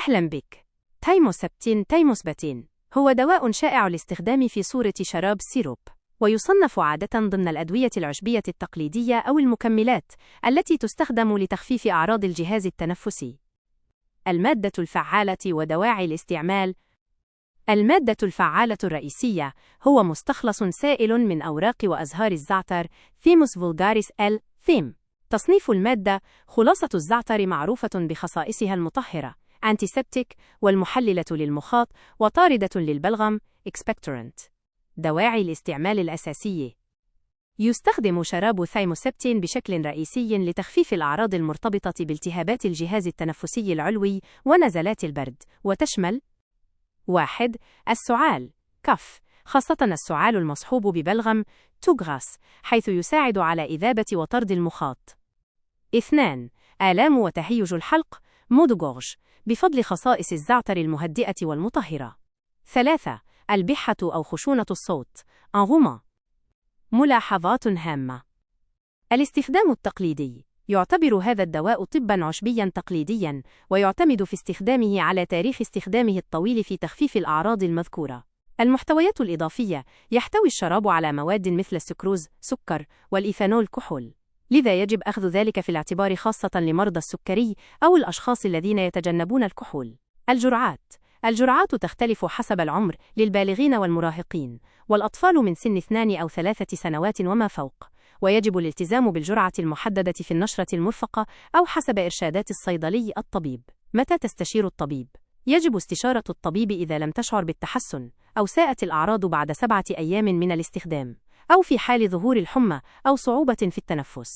أهلا بك. تيموسبتين هو دواء شائع الاستخدام في صورة شراب سيروب، ويصنف عادة ضمن الأدوية العشبية التقليدية أو المكملات التي تستخدم لتخفيف أعراض الجهاز التنفسي. المادة الفعالة ودواعي الاستعمال. المادة الفعالة الرئيسية هو مستخلص سائل من أوراق وأزهار الزعتر ثيموس فولغاريس ثيم. تصنيف المادة: خلاصة الزعتر معروفة بخصائصها المطهرة أنتيسبتيك والمحللة للمخاط وطاردة للبلغم expectorant. دواعي الاستعمال الأساسية: يستخدم شراب ثيموسبتين بشكل رئيسي لتخفيف الأعراض المرتبطة بالتهابات الجهاز التنفسي العلوي ونزلات البرد، وتشمل 1. السعال كف، خاصة السعال المصحوب ببلغم توغراس، حيث يساعد على إذابة وطرد المخاط. 2. آلام وتهيج الحلق مودوغورج، بفضل خصائص الزعتر المهدئة والمطهرة. 3. البحة أو خشونة الصوت أنغوما. ملاحظات هامة: الاستخدام التقليدي: يعتبر هذا الدواء طباً عشبياً تقليدياً، ويعتمد في استخدامه على تاريخ استخدامه الطويل في تخفيف الأعراض المذكورة. المحتويات الإضافية: يحتوي الشراب على مواد مثل السكروز سكر والإيثانول كحول، لذا يجب أخذ ذلك في الاعتبار خاصة لمرضى السكري أو الأشخاص الذين يتجنبون الكحول. الجرعات تختلف حسب العمر للبالغين والمراهقين، والأطفال من سن 2 أو 3 سنوات وما فوق، ويجب الالتزام بالجرعة المحددة في النشرة المرفقة أو حسب إرشادات الصيدلي الطبيب. متى تستشير الطبيب؟ يجب استشارة الطبيب إذا لم تشعر بالتحسن أو ساءت الأعراض بعد 7 أيام من الاستخدام، أو في حال ظهور الحمى أو صعوبة في التنفس.